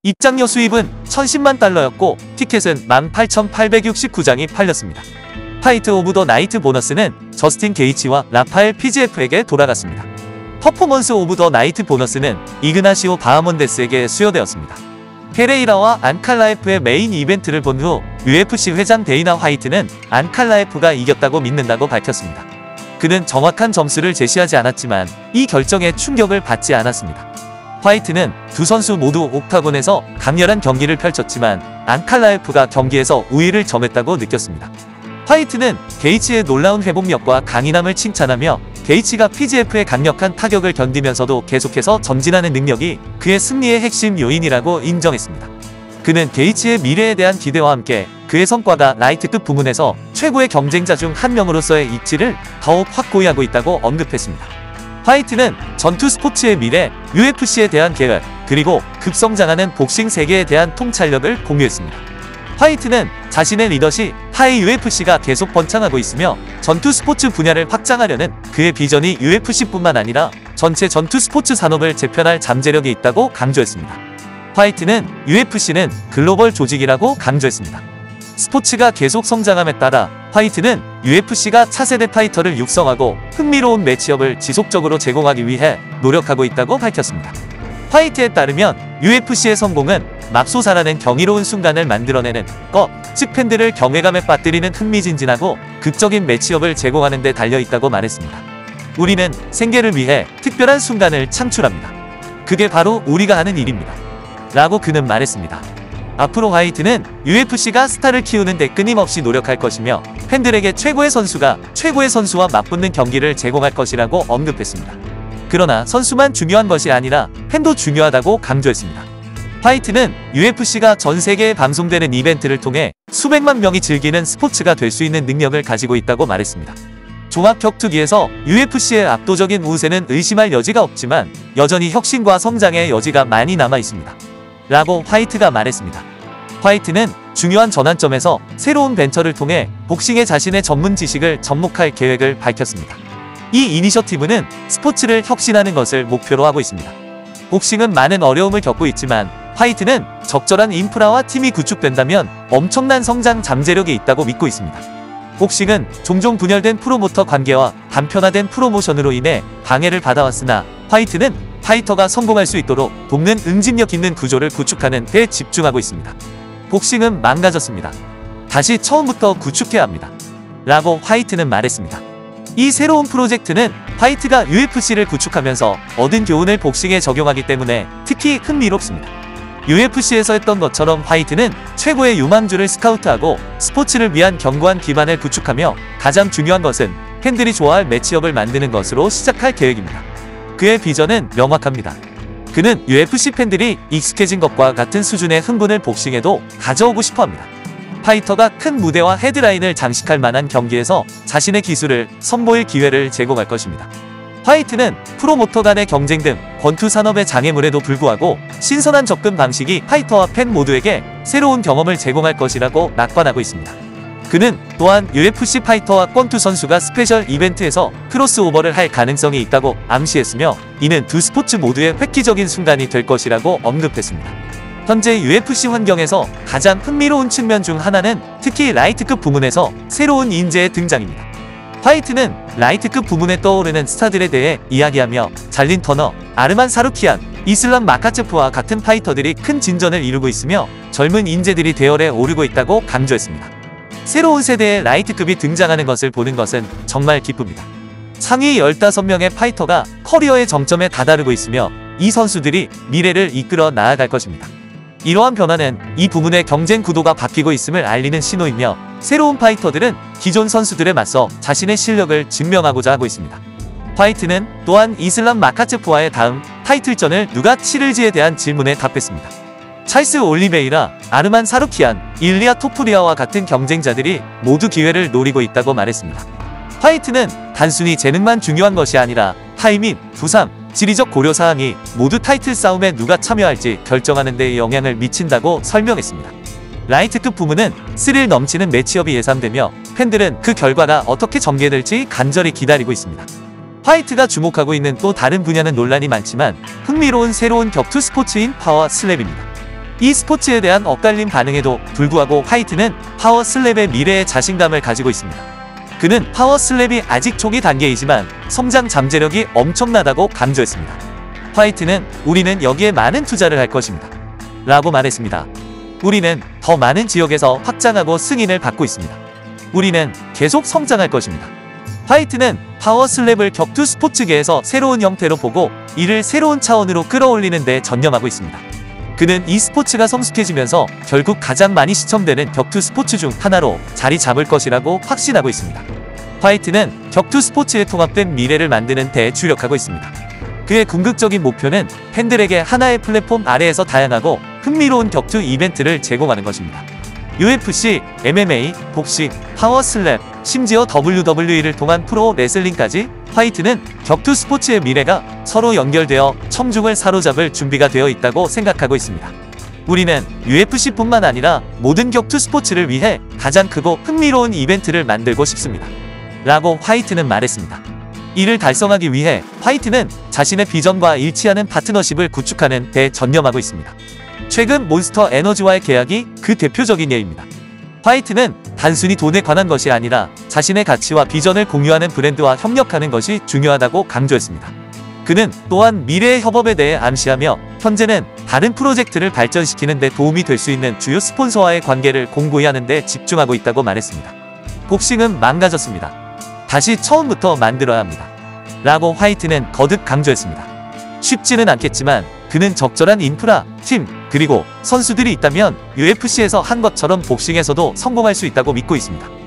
입장료 수입은 1010만 달러였고 티켓은 18,869장이 팔렸습니다. 파이트 오브 더 나이트 보너스는 저스틴 게이츠와 라파엘 PGF에게 돌아갔습니다. 퍼포먼스 오브 더 나이트 보너스는 이그나시오 바하몬데스에게 수여되었습니다. 페레이라와 안칼라에프의 메인 이벤트를 본 후 UFC 회장 데이나 화이트는 안칼라에프가 이겼다고 믿는다고 밝혔습니다. 그는 정확한 점수를 제시하지 않았지만 이 결정에 충격을 받지 않았습니다. 화이트는 두 선수 모두 옥타곤에서 강렬한 경기를 펼쳤지만 안칼라에프가 경기에서 우위를 점했다고 느꼈습니다. 화이트는 게이츠의 놀라운 회복력과 강인함을 칭찬하며 게이츠가 PGF의 강력한 타격을 견디면서도 계속해서 전진하는 능력이 그의 승리의 핵심 요인이라고 인정했습니다. 그는 게이츠의 미래에 대한 기대와 함께 그의 성과가 라이트급 부문에서 최고의 경쟁자 중 한 명으로서의 입지를 더욱 확고히 하고 있다고 언급했습니다. 화이트는 전투 스포츠의 미래, UFC에 대한 계획, 그리고 급성장하는 복싱 세계에 대한 통찰력을 공유했습니다. 화이트는 자신의 리더십 하에 UFC가 계속 번창하고 있으며 전투 스포츠 분야를 확장하려는 그의 비전이 UFC뿐만 아니라 전체 전투 스포츠 산업을 재편할 잠재력이 있다고 강조했습니다. 화이트는 UFC는 글로벌 조직이라고 강조했습니다. 스포츠가 계속 성장함에 따라 화이트는 UFC가 차세대 파이터를 육성하고 흥미로운 매치업을 지속적으로 제공하기 위해 노력하고 있다고 밝혔습니다. 화이트에 따르면 UFC의 성공은 맙소사라는 경이로운 순간을 만들어내는 것, 즉 팬들을 경외감에 빠뜨리는 흥미진진하고 극적인 매치업을 제공하는 데 달려있다고 말했습니다. 우리는 생계를 위해 특별한 순간을 창출합니다. 그게 바로 우리가 하는 일입니다. 라고 그는 말했습니다. 앞으로 화이트는 UFC가 스타를 키우는 데 끊임없이 노력할 것이며 팬들에게 최고의 선수가 최고의 선수와 맞붙는 경기를 제공할 것이라고 언급했습니다. 그러나 선수만 중요한 것이 아니라 팬도 중요하다고 강조했습니다. 화이트는 UFC가 전 세계에 방송되는 이벤트를 통해 수백만 명이 즐기는 스포츠가 될 수 있는 능력을 가지고 있다고 말했습니다. 종합격투기에서 UFC의 압도적인 우세는 의심할 여지가 없지만 여전히 혁신과 성장의 여지가 많이 남아 있습니다. 라고 화이트가 말했습니다. 화이트는 중요한 전환점에서 새로운 벤처를 통해 복싱에 자신의 전문 지식을 접목할 계획을 밝혔습니다. 이 이니셔티브는 스포츠를 혁신하는 것을 목표로 하고 있습니다. 복싱은 많은 어려움을 겪고 있지만 화이트는 적절한 인프라와 팀이 구축된다면 엄청난 성장 잠재력이 있다고 믿고 있습니다. 복싱은 종종 분열된 프로모터 관계와 단편화된 프로모션으로 인해 방해를 받아왔으나 화이트는 파이터가 성공할 수 있도록 돕는 응집력 있는 구조를 구축하는 데 집중하고 있습니다. 복싱은 망가졌습니다. 다시 처음부터 구축해야 합니다. 라고 화이트는 말했습니다. 이 새로운 프로젝트는 화이트가 UFC를 구축하면서 얻은 교훈을 복싱에 적용하기 때문에 특히 흥미롭습니다. UFC에서 했던 것처럼 화이트는 최고의 유망주를 스카우트하고 스포츠를 위한 견고한 기반을 구축하며 가장 중요한 것은 팬들이 좋아할 매치업을 만드는 것으로 시작할 계획입니다. 그의 비전은 명확합니다. 그는 UFC 팬들이 익숙해진 것과 같은 수준의 흥분을 복싱에도 가져오고 싶어합니다. 파이터가 큰 무대와 헤드라인을 장식할 만한 경기에서 자신의 기술을 선보일 기회를 제공할 것입니다. 화이트는 프로모터 간의 경쟁 등 권투 산업의 장애물에도 불구하고 신선한 접근 방식이 파이터와 팬 모두에게 새로운 경험을 제공할 것이라고 낙관하고 있습니다. 그는 또한 UFC 파이터와 권투 선수가 스페셜 이벤트에서 크로스오버를 할 가능성이 있다고 암시했으며 이는 두 스포츠 모두의 획기적인 순간이 될 것이라고 언급했습니다. 현재 UFC 환경에서 가장 흥미로운 측면 중 하나는 특히 라이트급 부문에서 새로운 인재의 등장입니다. 화이트는 라이트급 부문에 떠오르는 스타들에 대해 이야기하며 잘린 터너, 아르만 사루키안, 이슬람 마카체프와 같은 파이터들이 큰 진전을 이루고 있으며 젊은 인재들이 대열에 오르고 있다고 강조했습니다. 새로운 세대의 라이트급이 등장하는 것을 보는 것은 정말 기쁩니다. 상위 15명의 파이터가 커리어의 정점에 다다르고 있으며 이 선수들이 미래를 이끌어 나아갈 것입니다. 이러한 변화는 이 부문의 경쟁 구도가 바뀌고 있음을 알리는 신호이며 새로운 파이터들은 기존 선수들에 맞서 자신의 실력을 증명하고자 하고 있습니다. 화이트는 또한 이슬람 마카체프와의 다음 타이틀전을 누가 치를지에 대한 질문에 답했습니다. 찰스 올리베이라, 아르만 사루키안, 일리아 토푸리아와 같은 경쟁자들이 모두 기회를 노리고 있다고 말했습니다. 화이트는 단순히 재능만 중요한 것이 아니라 타이밍, 부상, 지리적 고려사항이 모두 타이틀 싸움에 누가 참여할지 결정하는 데 영향을 미친다고 설명했습니다. 라이트급 부문은 스릴 넘치는 매치업이 예상되며 팬들은 그 결과가 어떻게 전개될지 간절히 기다리고 있습니다. 화이트가 주목하고 있는 또 다른 분야는 논란이 많지만 흥미로운 새로운 격투 스포츠인 파워 슬랩입니다. 이 스포츠에 대한 엇갈린 반응에도 불구하고 화이트는 파워슬랩의 미래에 자신감을 가지고 있습니다. 그는 파워슬랩이 아직 초기 단계이지만 성장 잠재력이 엄청나다고 강조했습니다. 화이트는 우리는 여기에 많은 투자를 할 것입니다. 라고 말했습니다. 우리는 더 많은 지역에서 확장하고 승인을 받고 있습니다. 우리는 계속 성장할 것입니다. 화이트는 파워슬랩을 격투 스포츠계에서 새로운 형태로 보고 이를 새로운 차원으로 끌어올리는 데 전념하고 있습니다. 그는 이 스포츠가 성숙해지면서 결국 가장 많이 시청되는 격투 스포츠 중 하나로 자리 잡을 것이라고 확신하고 있습니다. 화이트는 격투 스포츠의 통합된 미래를 만드는 데 주력하고 있습니다. 그의 궁극적인 목표는 팬들에게 하나의 플랫폼 아래에서 다양하고 흥미로운 격투 이벤트를 제공하는 것입니다. UFC, MMA, 복싱, 파워슬랩, 심지어 WWE를 통한 프로 레슬링까지 화이트는 격투 스포츠의 미래가 서로 연결되어 청중을 사로잡을 준비가 되어 있다고 생각하고 있습니다. 우리는 UFC뿐만 아니라 모든 격투 스포츠를 위해 가장 크고 흥미로운 이벤트를 만들고 싶습니다. 라고 화이트는 말했습니다. 이를 달성하기 위해 화이트는 자신의 비전과 일치하는 파트너십을 구축하는 데 전념하고 있습니다. 최근 몬스터 에너지와의 계약이 그 대표적인 예입니다. 화이트는 단순히 돈에 관한 것이 아니라 자신의 가치와 비전을 공유하는 브랜드와 협력하는 것이 중요하다고 강조했습니다. 그는 또한 미래의 협업에 대해 암시하며 현재는 다른 프로젝트를 발전시키는 데 도움이 될 수 있는 주요 스폰서와의 관계를 공고히 하는 데 집중하고 있다고 말했습니다. 복싱은 망가졌습니다. 다시 처음부터 만들어야 합니다. 라고 화이트는 거듭 강조했습니다. 쉽지는 않겠지만 그는 적절한 인프라, 팀, 그리고 선수들이 있다면 UFC에서 한 것처럼 복싱에서도 성공할 수 있다고 믿고 있습니다.